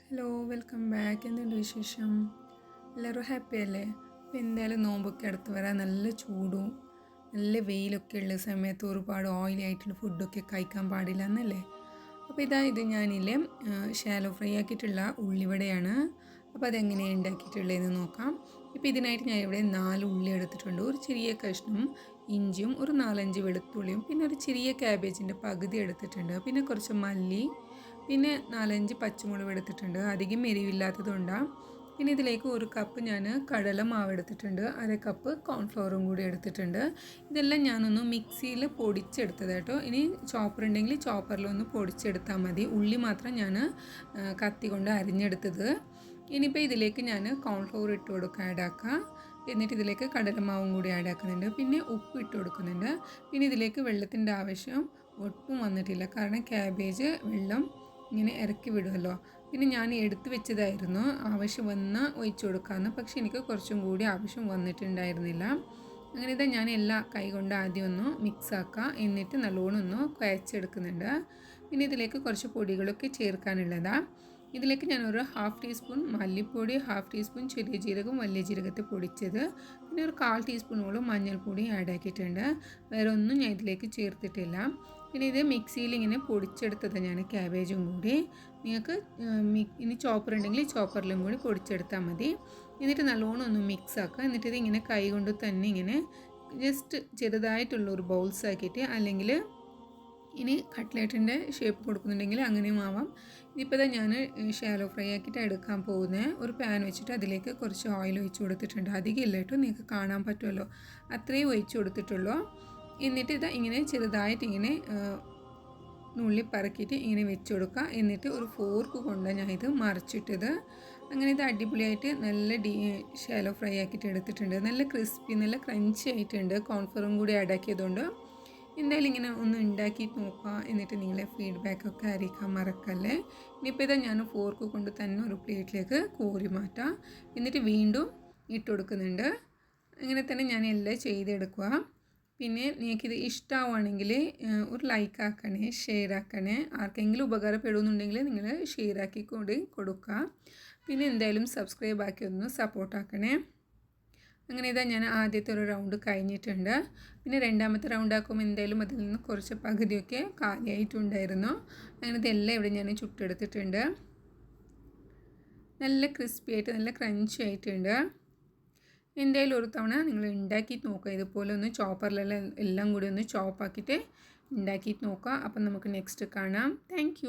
Hello welcome back. എന്തുണ്ട് വിശേഷം? എല്ലാവരും ഹാപ്പി അല്ലേ? അപ്പോൾ എന്തായാലും നോമ്പൊക്കെ അടുത്ത് വരാൻ നല്ല ചൂടും നല്ല വെയിലൊക്കെ ഉള്ള സമയത്ത് ഒരുപാട് ഓയിലി ആയിട്ടുള്ള ഫുഡൊക്കെ കഴിക്കാൻ പാടില്ല എന്നല്ലേ. അപ്പോൾ ഇത് ഞാനില്ലേ ഷാലോ ഫ്രൈ ആക്കിയിട്ടുള്ള ഉള്ളിവടയാണ്. അപ്പോൾ അതെങ്ങനെയാണ് ഉണ്ടാക്കിയിട്ടുള്ളതെന്ന് നോക്കാം. ഇപ്പോൾ ഇതിനായിട്ട് ഞാൻ ഇവിടെ 4 ഉള്ളി എടുത്തിട്ടുണ്ട്, ഒരു ചെറിയ കഷ്ണം ഇഞ്ചിയും ഒരു 4-5 വെളുത്തുള്ളിയും പിന്നെ ഒരു ചെറിയ ക്യാബേജിൻ്റെ പകുതി എടുത്തിട്ടുണ്ട്, പിന്നെ കുറച്ച് മല്ലി, പിന്നെ 4-5 പച്ചമുളക് എടുത്തിട്ടുണ്ട്, അധികം എരിവില്ലാത്തതുകൊണ്ടാണ്. പിന്നെ ഇതിലേക്ക് 1 കപ്പ് ഞാൻ കടലമാവ് എടുത്തിട്ടുണ്ട്, 1/2 കപ്പ് കോൺഫ്ലവറും കൂടി എടുത്തിട്ടുണ്ട്. ഇതെല്ലാം ഞാനൊന്ന് മിക്സിയിൽ പൊടിച്ചെടുത്തത് കേട്ടോ. ഇനി ചോപ്പർ ഉണ്ടെങ്കിൽ ചോപ്പറിലൊന്ന് പൊടിച്ചെടുത്താൽ മതി. ഉള്ളി മാത്രം ഞാൻ കത്തി കൊണ്ട് അരിഞ്ഞെടുത്തത്. ഇനിയിപ്പോൾ ഇതിലേക്ക് ഞാൻ കോൺഫ്ലവർ ഇട്ട് കൊടുക്കുക, ആഡാക്കുക. എന്നിട്ട് ഇതിലേക്ക് കടലമാവും കൂടി ആഡാക്കുന്നുണ്ട്, പിന്നെ ഉപ്പ് ഇട്ട് കൊടുക്കുന്നുണ്ട്. പിന്നെ ഇതിലേക്ക് വെള്ളത്തിൻ്റെ ആവശ്യം ഒട്ടും വന്നിട്ടില്ല, കാരണം ക്യാബേജ് വെള്ളം ഇങ്ങനെ ഇറക്കി വിടുമല്ലോ. പിന്നെ ഞാൻ എടുത്തു വെച്ചതായിരുന്നു ആവശ്യം വന്ന് ഒഴിച്ചു കൊടുക്കാമെന്ന്, പക്ഷേ എനിക്ക് കുറച്ചും കൂടി ആവശ്യം വന്നിട്ടുണ്ടായിരുന്നില്ല. അങ്ങനെ ഇതാ ഞാൻ എല്ലാ കൈ കൊണ്ട് ആദ്യം ഒന്ന് മിക്സ് ആക്കുക, എന്നിട്ട് നല്ലോണം ഒന്ന് കുഴച്ചെടുക്കുന്നുണ്ട്. പിന്നെ ഇതിലേക്ക് കുറച്ച് പൊടികളൊക്കെ ചേർക്കാനുള്ളതാണ്. ഇതിലേക്ക് ഞാനൊരു 1/2 ടീസ്പൂൺ മല്ലിപ്പൊടി, 1/2 ടീസ്പൂൺ ചെറിയ ജീരകം വലിയ ജീരകത്തെ പൊടിച്ചത്, പിന്നെ ഒരു 1/4 ടീസ്പൂണോളം മഞ്ഞൾപ്പൊടി ആഡ് ആക്കിയിട്ടുണ്ട്. വേറെ ഒന്നും ഞാൻ ഇതിലേക്ക് ചേർത്തിട്ടില്ല. പിന്നെ ഇത് മിക്സിയിൽ ഇങ്ങനെ പൊടിച്ചെടുത്തത് ഞാൻ ക്യാബേജും കൂടി. നിങ്ങൾക്ക് ഇനി ചോപ്പർ ഉണ്ടെങ്കിൽ ചോപ്പറിലും കൂടി പൊടിച്ചെടുത്താൽ മതി. എന്നിട്ട് നല്ലോണം ഒന്ന് മിക്സ് ആക്കുക. എന്നിട്ട് ഇത് ഇങ്ങനെ കൈ കൊണ്ട് തന്നെ ഇങ്ങനെ ജസ്റ്റ് ചെറുതായിട്ടുള്ള ഒരു ബൗൾസ് ആക്കിയിട്ട്, അല്ലെങ്കിൽ ഇനി കട്ട്ലേറ്റിൻ്റെ ഷേപ്പ് കൊടുക്കുന്നുണ്ടെങ്കിൽ അങ്ങനെയും ആവാം. ഇതിപ്പോൾ ഞാൻ ഷാലോ ഫ്രൈ ആക്കിയിട്ട് എടുക്കാൻ പോകുന്നത്. ഒരു പാൻ വെച്ചിട്ട് അതിലേക്ക് കുറച്ച് ഓയിൽ ഒഴിച്ച് കൊടുത്തിട്ടുണ്ട്, അധികം ഇല്ല കേട്ടോ, നിങ്ങൾക്ക് കാണാൻ പറ്റുമല്ലോ, അത്രയും ഒഴിച്ച് കൊടുത്തിട്ടുള്ളൂ. എന്നിട്ട് ഇത് ഇങ്ങനെ ചെറുതായിട്ട് ഇങ്ങനെ നുള്ളി പറക്കിയിട്ട് ഇങ്ങനെ വെച്ച് കൊടുക്കുക. എന്നിട്ട് ഒരു ഫോർക്ക് കൊണ്ട് ഞാൻ ഇത് മറിച്ചിട്ടത്. അങ്ങനെ ഇത് അടിപൊളിയായിട്ട് നല്ല ഷാലോ ഫ്രൈ ആക്കിയിട്ട് എടുത്തിട്ടുണ്ട്. നല്ല ക്രിസ്പി, നല്ല ക്രഞ്ചി ആയിട്ടുണ്ട്, കോൺഫ്ലവറും കൂടി ആഡ് ആക്കിയതുകൊണ്ട്. എന്തായാലും ഇങ്ങനെ ഒന്ന് ഉണ്ടാക്കിയിട്ട് നോക്കുക, എന്നിട്ട് നിങ്ങളെ ഫീഡ്ബാക്കൊക്കെ അറിയിക്കാൻ മറക്കല്ലേ. ഇനിയിപ്പോൾ ഇതാ ഞാൻ ഫോർക്ക് കൊണ്ട് തന്നെ ഒരു പ്ലേറ്റിലേക്ക് കോരി മാറ്റാം, എന്നിട്ട് വീണ്ടും ഇട്ട് കൊടുക്കുന്നുണ്ട്. അങ്ങനെ തന്നെ ഞാൻ എല്ലാം ചെയ്തെടുക്കുക. പിന്നെ നിങ്ങൾക്കിത് ഇഷ്ടമാവുകയാണെങ്കിൽ ഒരു ലൈക്ക് ആക്കണേ, ഷെയർ ആക്കണേ. ആർക്കെങ്കിലും ഉപകാരപ്പെടുന്നുണ്ടെങ്കിൽ നിങ്ങൾ ഷെയർ ആക്കി കൂടി കൊടുക്കുക. പിന്നെ എന്തായാലും സബ്സ്ക്രൈബ് ആക്കി ഒന്ന് സപ്പോർട്ടാക്കണേ. അങ്ങനെ ഇതാ ഞാൻ ആദ്യത്തെ ഒരു റൗണ്ട് കഴിഞ്ഞിട്ടുണ്ട്. പിന്നെ രണ്ടാമത്തെ റൗണ്ട് ആക്കുമ്പോൾ എന്തായാലും അതിൽ നിന്ന് കുറച്ച് പകുതിയൊക്കെ കാലിയായിട്ടുണ്ടായിരുന്നു. അങ്ങനെ ഇതെല്ലാം ഇവിടെ ഞാൻ ചുട്ടെടുത്തിട്ടുണ്ട്. നല്ല ക്രിസ്പി ആയിട്ട് നല്ല ക്രഞ്ചി ആയിട്ടുണ്ട്. എന്തായാലും ഒരു തവണ നിങ്ങൾ ഉണ്ടാക്കിയിട്ട് നോക്കുക, ഇതുപോലെ ഒന്ന് ചോപ്പറിലെല്ലാം എല്ലാം കൂടി ഒന്ന് ചോപ്പാക്കിയിട്ട് ഉണ്ടാക്കിയിട്ട് നോക്കുക. അപ്പം നമുക്ക് നെക്സ്റ്റ് കാണാം. താങ്ക്